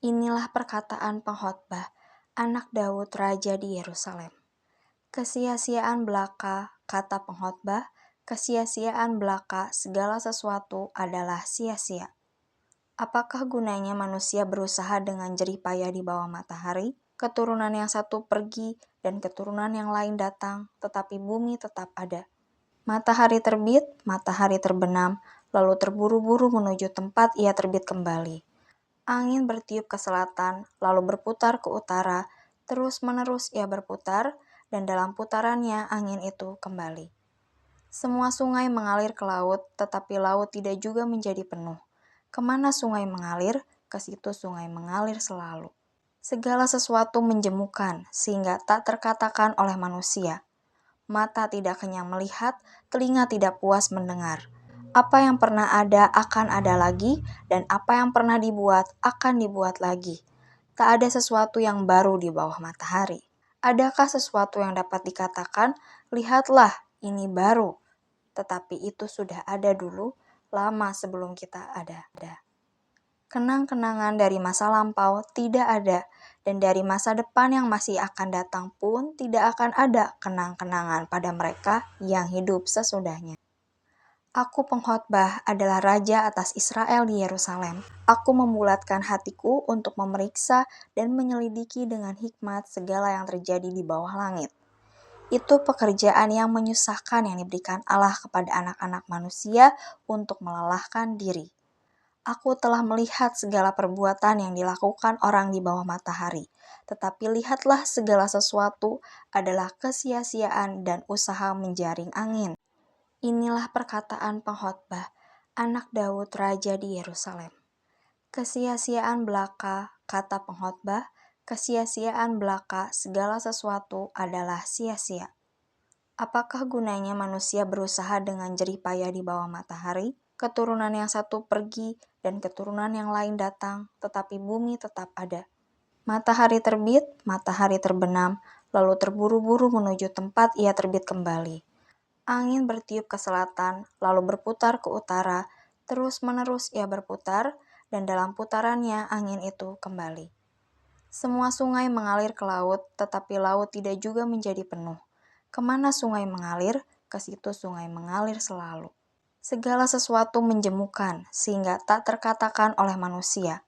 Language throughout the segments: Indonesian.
Inilah perkataan pengkhotbah, anak Daud Raja di Yerusalem. Kesia-siaan belaka, kata pengkhotbah, kesia-siaan belaka segala sesuatu adalah sia-sia. Apakah gunanya manusia berusaha dengan jerih payah di bawah matahari? Keturunan yang satu pergi dan keturunan yang lain datang, tetapi bumi tetap ada. Matahari terbit, matahari terbenam, lalu terburu-buru menuju tempat ia terbit kembali. Angin bertiup ke selatan, lalu berputar ke utara, terus-menerus ia berputar, dan dalam putarannya angin itu kembali. Semua sungai mengalir ke laut, tetapi laut tidak juga menjadi penuh. Kemana sungai mengalir, ke situ sungai mengalir selalu. Segala sesuatu menjemukan, sehingga tak terkatakan oleh manusia. Mata tidak kenyang melihat, telinga tidak puas mendengar. Apa yang pernah ada akan ada lagi, dan apa yang pernah dibuat akan dibuat lagi. Tak ada sesuatu yang baru di bawah matahari. Adakah sesuatu yang dapat dikatakan, lihatlah, ini baru. Tetapi itu sudah ada dulu, lama sebelum kita ada. Kenang-kenangan dari masa lampau tidak ada, dan dari masa depan yang masih akan datang pun tidak akan ada kenang-kenangan pada mereka yang hidup sesudahnya. Aku pengkhotbah adalah raja atas Israel di Yerusalem. Aku membulatkan hatiku untuk memeriksa dan menyelidiki dengan hikmat segala yang terjadi di bawah langit. Itu pekerjaan yang menyusahkan yang diberikan Allah kepada anak-anak manusia untuk melelahkan diri. Aku telah melihat segala perbuatan yang dilakukan orang di bawah matahari, tetapi lihatlah segala sesuatu adalah kesia-siaan dan usaha menjaring angin. Inilah perkataan pengkhotbah, anak Daud Raja di Yerusalem. Kesia-siaan belaka, kata pengkhotbah, kesia-siaan belaka segala sesuatu adalah sia-sia. Apakah gunanya manusia berusaha dengan jerih payah di bawah matahari? Keturunan yang satu pergi dan keturunan yang lain datang, tetapi bumi tetap ada. Matahari terbit, matahari terbenam, lalu terburu-buru menuju tempat ia terbit kembali. Angin bertiup ke selatan, lalu berputar ke utara, terus-menerus ia berputar, dan dalam putarannya angin itu kembali. Semua sungai mengalir ke laut, tetapi laut tidak juga menjadi penuh. Kemana sungai mengalir, ke situ sungai mengalir selalu. Segala sesuatu menjemukan, sehingga tak terkatakan oleh manusia.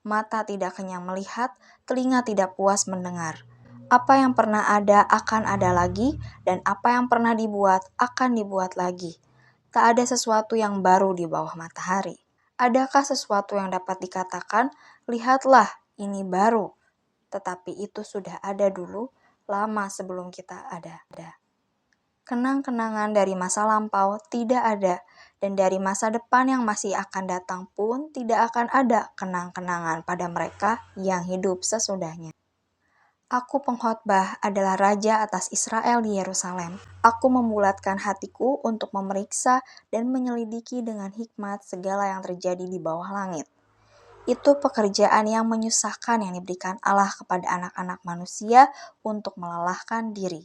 Mata tidak kenyang melihat, telinga tidak puas mendengar. Apa yang pernah ada akan ada lagi, dan apa yang pernah dibuat akan dibuat lagi. Tak ada sesuatu yang baru di bawah matahari. Adakah sesuatu yang dapat dikatakan, lihatlah, ini baru. Tetapi itu sudah ada dulu, lama sebelum kita ada. Kenang-kenangan dari masa lampau tidak ada, dan dari masa depan yang masih akan datang pun tidak akan ada kenang-kenangan pada mereka yang hidup sesudahnya. Aku pengkhotbah adalah raja atas Israel di Yerusalem. Aku membulatkan hatiku untuk memeriksa dan menyelidiki dengan hikmat segala yang terjadi di bawah langit. Itu pekerjaan yang menyusahkan yang diberikan Allah kepada anak-anak manusia untuk melelahkan diri.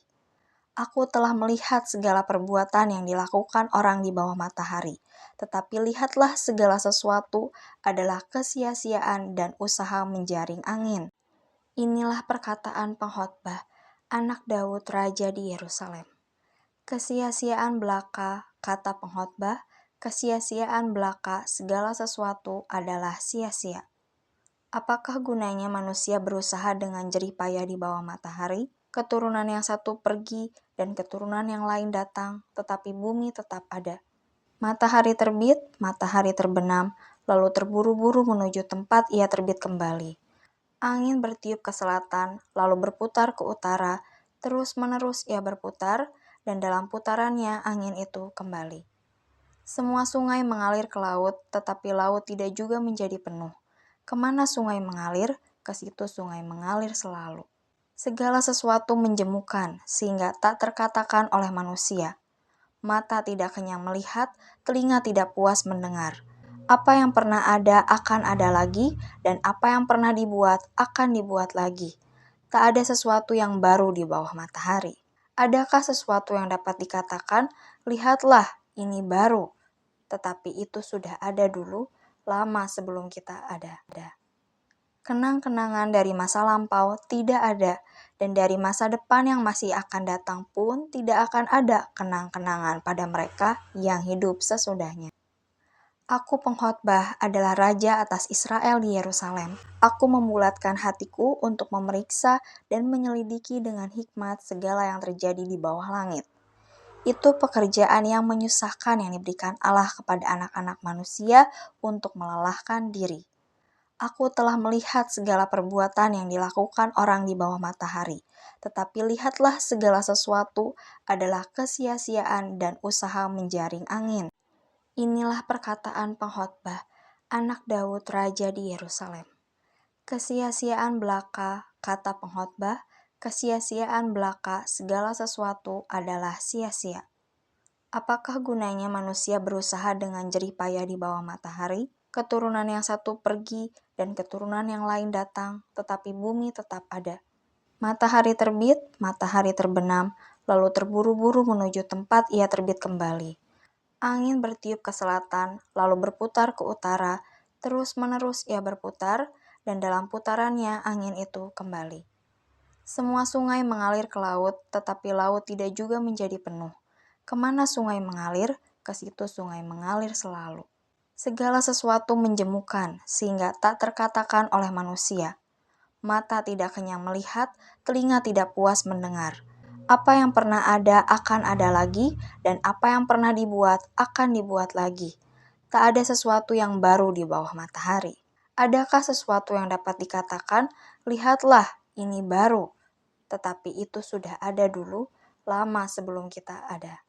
Aku telah melihat segala perbuatan yang dilakukan orang di bawah matahari, tetapi lihatlah segala sesuatu adalah kesia-siaan dan usaha menjaring angin. Inilah perkataan pengkhotbah, anak Daud Raja di Yerusalem. Kesia-siaan belaka, kata pengkhotbah, kesia-siaan belaka segala sesuatu adalah sia-sia. Apakah gunanya manusia berusaha dengan jerih payah di bawah matahari? Keturunan yang satu pergi dan keturunan yang lain datang, tetapi bumi tetap ada. Matahari terbit, matahari terbenam, lalu terburu-buru menuju tempat ia terbit kembali. Angin bertiup ke selatan, lalu berputar ke utara, terus-menerus ia berputar, dan dalam putarannya angin itu kembali. Semua sungai mengalir ke laut, tetapi laut tidak juga menjadi penuh. Kemana sungai mengalir, ke situ sungai mengalir selalu. Segala sesuatu menjemukan, sehingga tak terkatakan oleh manusia. Mata tidak kenyang melihat, telinga tidak puas mendengar. Apa yang pernah ada akan ada lagi, dan apa yang pernah dibuat akan dibuat lagi. Tak ada sesuatu yang baru di bawah matahari. Adakah sesuatu yang dapat dikatakan, lihatlah, ini baru. Tetapi itu sudah ada dulu, lama sebelum kita ada. Kenang-kenangan dari masa lampau tidak ada, dan dari masa depan yang masih akan datang pun tidak akan ada kenang-kenangan pada mereka yang hidup sesudahnya. Aku pengkhotbah adalah raja atas Israel di Yerusalem. Aku membulatkan hatiku untuk memeriksa dan menyelidiki dengan hikmat segala yang terjadi di bawah langit. Itu pekerjaan yang menyusahkan yang diberikan Allah kepada anak-anak manusia untuk melelahkan diri. Aku telah melihat segala perbuatan yang dilakukan orang di bawah matahari, tetapi lihatlah segala sesuatu adalah kesia-siaan dan usaha menjaring angin. Inilah perkataan pengkhotbah, anak Daud raja di Yerusalem. Kesia-siaan belaka, kata pengkhotbah, kesia-siaan belaka segala sesuatu adalah sia-sia. Apakah gunanya manusia berusaha dengan jerih payah di bawah matahari? Keturunan yang satu pergi dan keturunan yang lain datang, tetapi bumi tetap ada. Matahari terbit, matahari terbenam, lalu terburu-buru menuju tempat ia terbit kembali. Angin bertiup ke selatan, lalu berputar ke utara, terus-menerus ia berputar, dan dalam putarannya angin itu kembali. Semua sungai mengalir ke laut, tetapi laut tidak juga menjadi penuh. Kemana sungai mengalir, ke situ sungai mengalir selalu. Segala sesuatu menjemukan, sehingga tak terkatakan oleh manusia. Mata tidak kenyang melihat, telinga tidak puas mendengar. Apa yang pernah ada akan ada lagi, dan apa yang pernah dibuat akan dibuat lagi. Tak ada sesuatu yang baru di bawah matahari. Adakah sesuatu yang dapat dikatakan, lihatlah, ini baru. Tetapi itu sudah ada dulu, lama sebelum kita ada.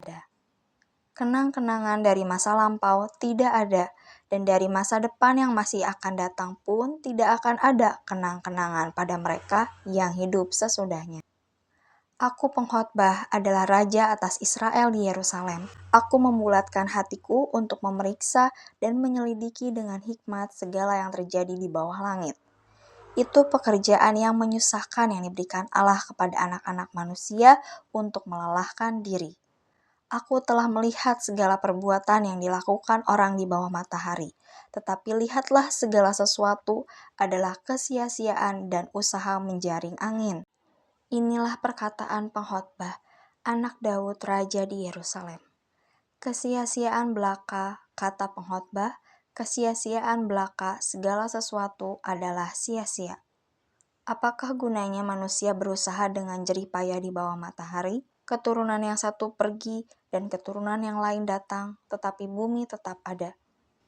Kenang-kenangan dari masa lampau tidak ada, dan dari masa depan yang masih akan datang pun tidak akan ada kenang-kenangan pada mereka yang hidup sesudahnya. Aku pengkhotbah adalah raja atas Israel di Yerusalem. Aku membulatkan hatiku untuk memeriksa dan menyelidiki dengan hikmat segala yang terjadi di bawah langit. Itu pekerjaan yang menyusahkan yang diberikan Allah kepada anak-anak manusia untuk melelahkan diri. Aku telah melihat segala perbuatan yang dilakukan orang di bawah matahari, tetapi lihatlah segala sesuatu adalah kesia-siaan dan usaha menjaring angin. Inilah perkataan pengkhotbah, anak Daud raja di Yerusalem. Kesia-siaan belaka, kata pengkhotbah, kesia-siaan belaka segala sesuatu adalah sia-sia. Apakah gunanya manusia berusaha dengan jerih payah di bawah matahari? Keturunan yang satu pergi dan keturunan yang lain datang, tetapi bumi tetap ada.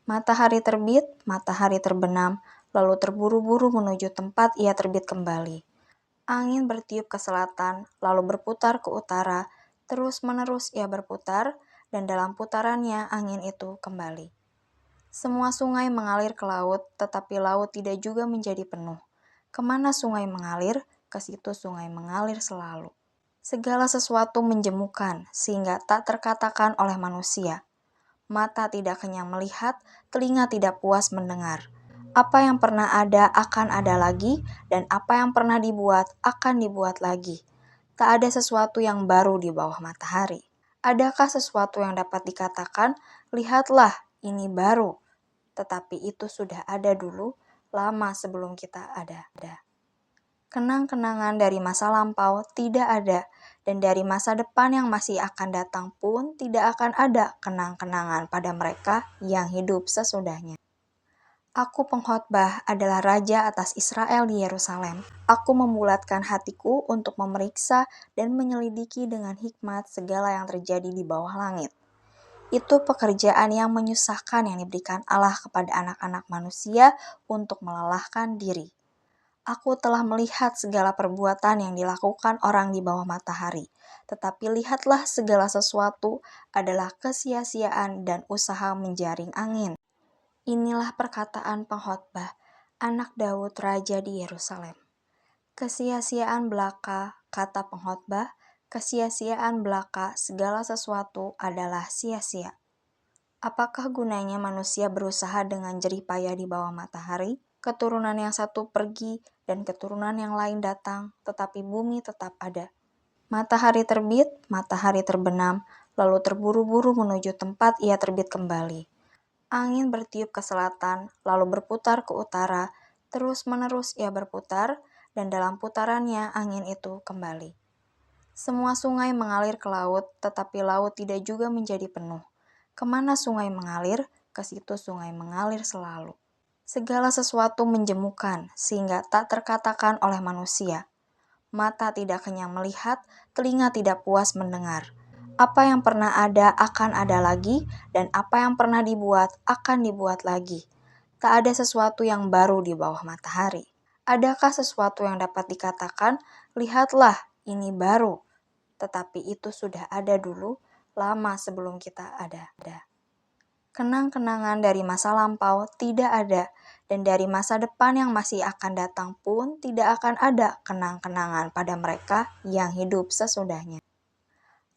Matahari terbit, matahari terbenam, lalu terburu-buru menuju tempat ia terbit kembali. Angin bertiup ke selatan, lalu berputar ke utara, terus-menerus ia berputar, dan dalam putarannya angin itu kembali. Semua sungai mengalir ke laut, tetapi laut tidak juga menjadi penuh. Kemana sungai mengalir, ke situ sungai mengalir selalu. Segala sesuatu menjemukan, sehingga tak terkatakan oleh manusia. Mata tidak kenyang melihat, telinga tidak puas mendengar. Apa yang pernah ada akan ada lagi, dan apa yang pernah dibuat akan dibuat lagi. Tak ada sesuatu yang baru di bawah matahari. Adakah sesuatu yang dapat dikatakan, lihatlah, ini baru. Tetapi itu sudah ada dulu, lama sebelum kita ada. Kenang-kenangan dari masa lampau tidak ada, dan dari masa depan yang masih akan datang pun tidak akan ada kenang-kenangan pada mereka yang hidup sesudahnya. Aku pengkhotbah adalah raja atas Israel di Yerusalem. Aku membulatkan hatiku untuk memeriksa dan menyelidiki dengan hikmat segala yang terjadi di bawah langit. Itu pekerjaan yang menyusahkan yang diberikan Allah kepada anak-anak manusia untuk melelahkan diri. Aku telah melihat segala perbuatan yang dilakukan orang di bawah matahari, tetapi lihatlah segala sesuatu adalah kesia-siaan dan usaha menjaring angin. Inilah perkataan pengkhotbah, anak Daud raja di Yerusalem. Kesia-siaan belaka, kata pengkhotbah, kesia-siaan belaka segala sesuatu adalah sia-sia. Apakah gunanya manusia berusaha dengan jerih payah di bawah matahari? Keturunan yang satu pergi dan keturunan yang lain datang, tetapi bumi tetap ada. Matahari terbit, matahari terbenam, lalu terburu-buru menuju tempat ia terbit kembali. Angin bertiup ke selatan, lalu berputar ke utara, Terus-menerus ia berputar, dan dalam putarannya angin itu kembali. Semua sungai mengalir ke laut, tetapi laut tidak juga menjadi penuh. Kemana sungai mengalir, ke situ sungai mengalir selalu. Segala sesuatu menjemukan, sehingga tak terkatakan oleh manusia. Mata tidak kenyang melihat, telinga tidak puas mendengar. Apa yang pernah ada akan ada lagi, dan apa yang pernah dibuat akan dibuat lagi. Tak ada sesuatu yang baru di bawah matahari. Adakah sesuatu yang dapat dikatakan, lihatlah, ini baru, tetapi itu sudah ada dulu, lama sebelum kita ada. Kenang-kenangan dari masa lampau tidak ada, dan dari masa depan yang masih akan datang pun tidak akan ada kenang-kenangan pada mereka yang hidup sesudahnya.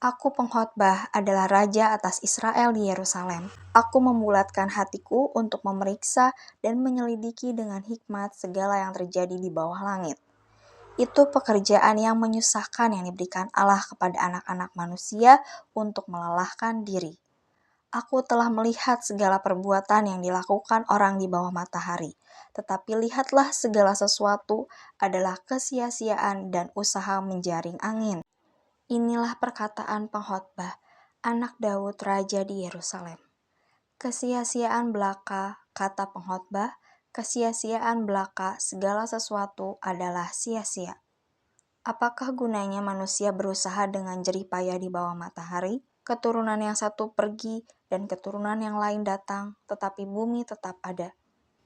Aku pengkhotbah adalah raja atas Israel di Yerusalem. Aku membulatkan hatiku untuk memeriksa dan menyelidiki dengan hikmat segala yang terjadi di bawah langit. Itu pekerjaan yang menyusahkan yang diberikan Allah kepada anak-anak manusia untuk melelahkan diri. Aku telah melihat segala perbuatan yang dilakukan orang di bawah matahari, tetapi lihatlah segala sesuatu adalah kesia-siaan dan usaha menjaring angin. Inilah perkataan pengkhotbah, anak Daud raja di Yerusalem. Kesia-siaan belaka, kata pengkhotbah, kesia-siaan belaka segala sesuatu adalah sia-sia. Apakah gunanya manusia berusaha dengan jerih payah di bawah matahari? Keturunan yang satu pergi dan keturunan yang lain datang, tetapi bumi tetap ada.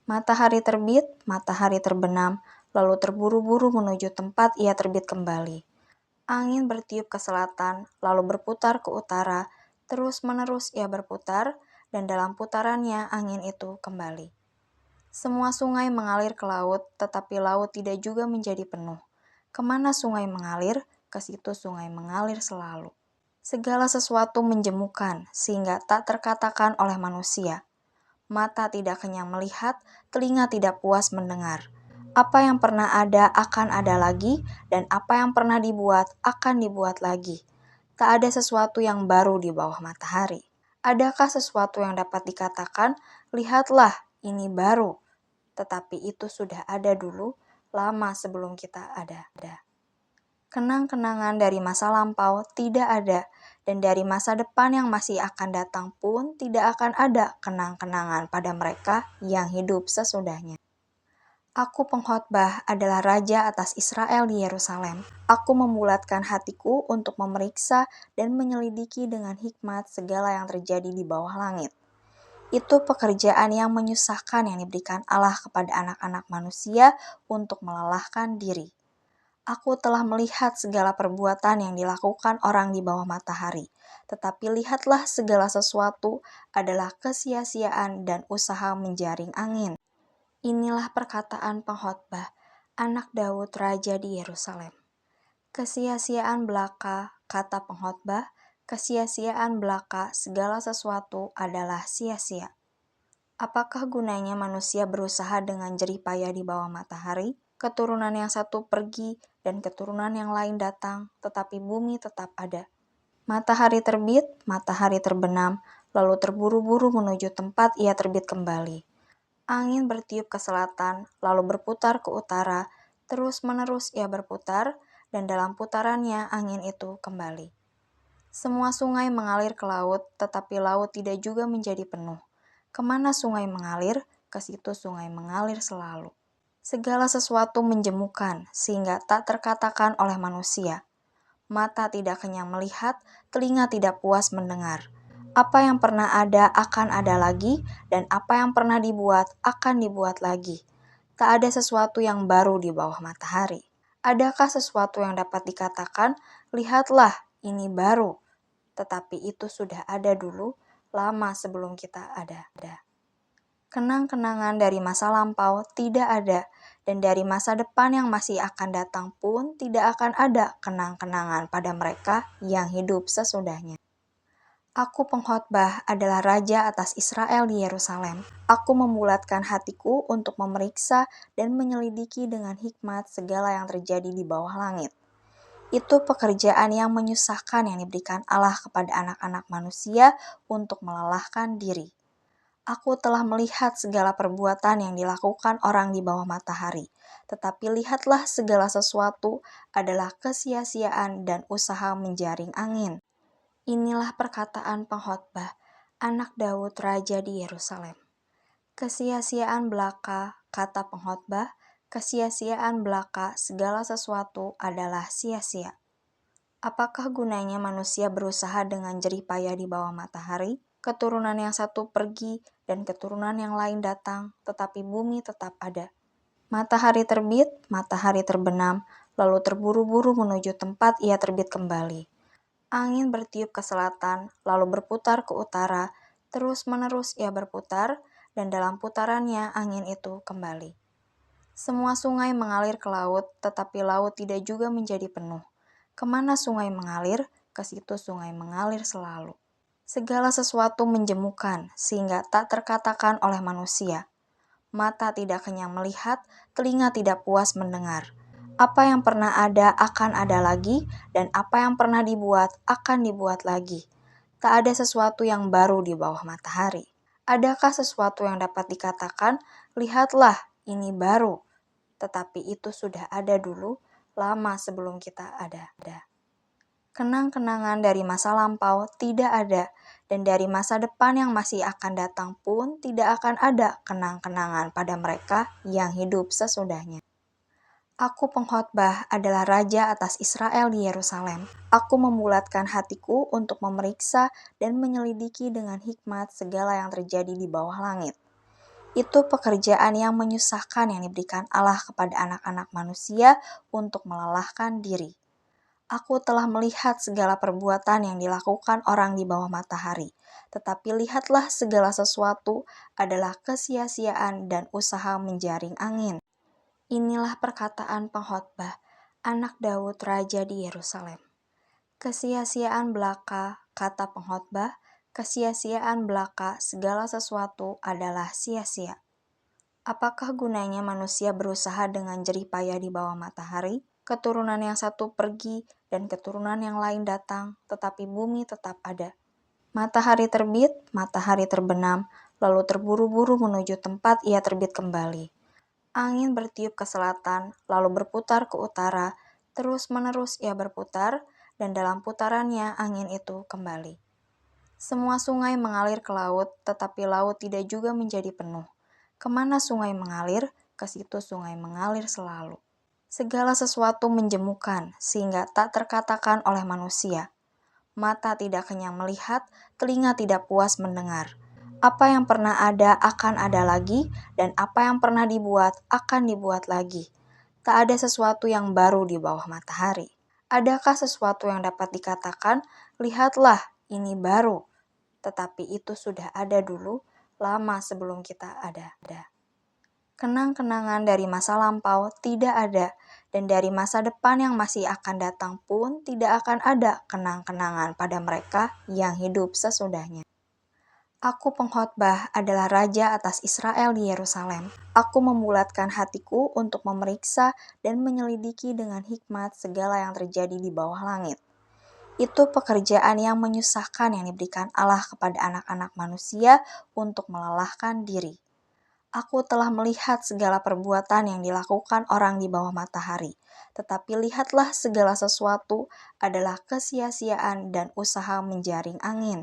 Matahari terbit, matahari terbenam, lalu terburu-buru menuju tempat ia terbit kembali. Angin bertiup ke selatan, lalu berputar ke utara, terus-menerus ia berputar, dan dalam putarannya angin itu kembali. Semua sungai mengalir ke laut, tetapi laut tidak juga menjadi penuh. Kemana sungai mengalir, ke situ sungai mengalir selalu. Segala sesuatu menjemukan, sehingga tak terkatakan oleh manusia. Mata tidak kenyang melihat, telinga tidak puas mendengar. Apa yang pernah ada akan ada lagi, dan apa yang pernah dibuat akan dibuat lagi. Tak ada sesuatu yang baru di bawah matahari. Adakah sesuatu yang dapat dikatakan, lihatlah, ini baru, tetapi itu sudah ada dulu, lama sebelum kita ada. Kenang-kenangan dari masa lampau tidak ada, dan dari masa depan yang masih akan datang pun tidak akan ada kenang-kenangan pada mereka yang hidup sesudahnya. Aku pengkhotbah adalah raja atas Israel di Yerusalem. Aku membulatkan hatiku untuk memeriksa dan menyelidiki dengan hikmat segala yang terjadi di bawah langit. Itu pekerjaan yang menyusahkan yang diberikan Allah kepada anak-anak manusia untuk melelahkan diri. Aku telah melihat segala perbuatan yang dilakukan orang di bawah matahari, tetapi lihatlah segala sesuatu adalah kesia-siaan dan usaha menjaring angin. Inilah perkataan pengkhotbah, anak Daud raja di Yerusalem. Kesia-siaan belaka, kata pengkhotbah, kesia-siaan belaka segala sesuatu adalah sia-sia. Apakah gunanya manusia berusaha dengan jerih payah di bawah matahari? Keturunan yang satu pergi dan keturunan yang lain datang, tetapi bumi tetap ada. Matahari terbit, matahari terbenam, lalu terburu-buru menuju tempat ia terbit kembali. Angin bertiup ke selatan, lalu berputar ke utara, terus-menerus ia berputar, dan dalam putarannya angin itu kembali. Semua sungai mengalir ke laut, tetapi laut tidak juga menjadi penuh. Kemana sungai mengalir, ke situ sungai mengalir selalu. Segala sesuatu menjemukan, sehingga tak terkatakan oleh manusia. Mata tidak kenyang melihat, telinga tidak puas mendengar. Apa yang pernah ada akan ada lagi, dan apa yang pernah dibuat akan dibuat lagi. Tak ada sesuatu yang baru di bawah matahari. Adakah sesuatu yang dapat dikatakan, lihatlah, ini baru, tetapi itu sudah ada dulu, lama sebelum kita ada. Kenang-kenangan dari masa lampau tidak ada, dan dari masa depan yang masih akan datang pun tidak akan ada kenang-kenangan pada mereka yang hidup sesudahnya. Aku pengkhotbah adalah raja atas Israel di Yerusalem. Aku membulatkan hatiku untuk memeriksa dan menyelidiki dengan hikmat segala yang terjadi di bawah langit. Itu pekerjaan yang menyusahkan yang diberikan Allah kepada anak-anak manusia untuk melelahkan diri. Aku telah melihat segala perbuatan yang dilakukan orang di bawah matahari. Tetapi lihatlah segala sesuatu adalah kesia-siaan dan usaha menjaring angin. Inilah perkataan pengkhotbah, anak Daud Raja di Yerusalem. Kesia-siaan belaka, kata pengkhotbah, kesia-siaan belaka segala sesuatu adalah sia-sia. Apakah gunanya manusia berusaha dengan jerih payah di bawah matahari? Keturunan yang satu pergi dan keturunan yang lain datang, tetapi bumi tetap ada. Matahari terbit, matahari terbenam, lalu terburu-buru menuju tempat ia terbit kembali. Angin bertiup ke selatan, lalu berputar ke utara, terus-menerus ia berputar, dan dalam putarannya angin itu kembali. Semua sungai mengalir ke laut, tetapi laut tidak juga menjadi penuh. Kemana sungai mengalir, ke situ sungai mengalir selalu. Segala sesuatu menjemukan, sehingga tak terkatakan oleh manusia. Mata tidak kenyang melihat, telinga tidak puas mendengar. Apa yang pernah ada akan ada lagi, dan apa yang pernah dibuat akan dibuat lagi. Tak ada sesuatu yang baru di bawah matahari. Adakah sesuatu yang dapat dikatakan, lihatlah, ini baru. Tetapi itu sudah ada dulu, lama sebelum kita ada. Kenang-kenangan dari masa lampau tidak ada, dan dari masa depan yang masih akan datang pun tidak akan ada kenang-kenangan pada mereka yang hidup sesudahnya. Aku pengkhotbah adalah raja atas Israel di Yerusalem. Aku membulatkan hatiku untuk memeriksa dan menyelidiki dengan hikmat segala yang terjadi di bawah langit. Itu pekerjaan yang menyusahkan yang diberikan Allah kepada anak-anak manusia untuk melelahkan diri. Aku telah melihat segala perbuatan yang dilakukan orang di bawah matahari. Tetapi lihatlah segala sesuatu adalah kesia-siaan dan usaha menjaring angin. Inilah perkataan pengkhotbah, anak Daud Raja di Yerusalem. Kesia-siaan belaka, kata pengkhotbah, kesia-siaan belaka segala sesuatu adalah sia-sia. Apakah gunanya manusia berusaha dengan jerih payah di bawah matahari? Keturunan yang satu pergi dan keturunan yang lain datang, tetapi bumi tetap ada. Matahari terbit, matahari terbenam, lalu terburu-buru menuju tempat ia terbit kembali. Angin bertiup ke selatan, lalu berputar ke utara, terus-menerus ia berputar, dan dalam putarannya angin itu kembali. Semua sungai mengalir ke laut, tetapi laut tidak juga menjadi penuh. Kemana sungai mengalir, ke situ sungai mengalir selalu. Segala sesuatu menjemukan, sehingga tak terkatakan oleh manusia. Mata tidak kenyang melihat, telinga tidak puas mendengar. Apa yang pernah ada akan ada lagi, dan apa yang pernah dibuat akan dibuat lagi. Tak ada sesuatu yang baru di bawah matahari. Adakah sesuatu yang dapat dikatakan, lihatlah, ini baru. Tetapi itu sudah ada dulu, lama sebelum kita ada. Kenang-kenangan dari masa lampau tidak ada, dan dari masa depan yang masih akan datang pun tidak akan ada kenang-kenangan pada mereka yang hidup sesudahnya. Aku pengkhotbah adalah raja atas Israel di Yerusalem. Aku membulatkan hatiku untuk memeriksa dan menyelidiki dengan hikmat segala yang terjadi di bawah langit. Itu pekerjaan yang menyusahkan yang diberikan Allah kepada anak-anak manusia untuk melelahkan diri. Aku telah melihat segala perbuatan yang dilakukan orang di bawah matahari. Tetapi lihatlah segala sesuatu adalah kesia-siaan dan usaha menjaring angin.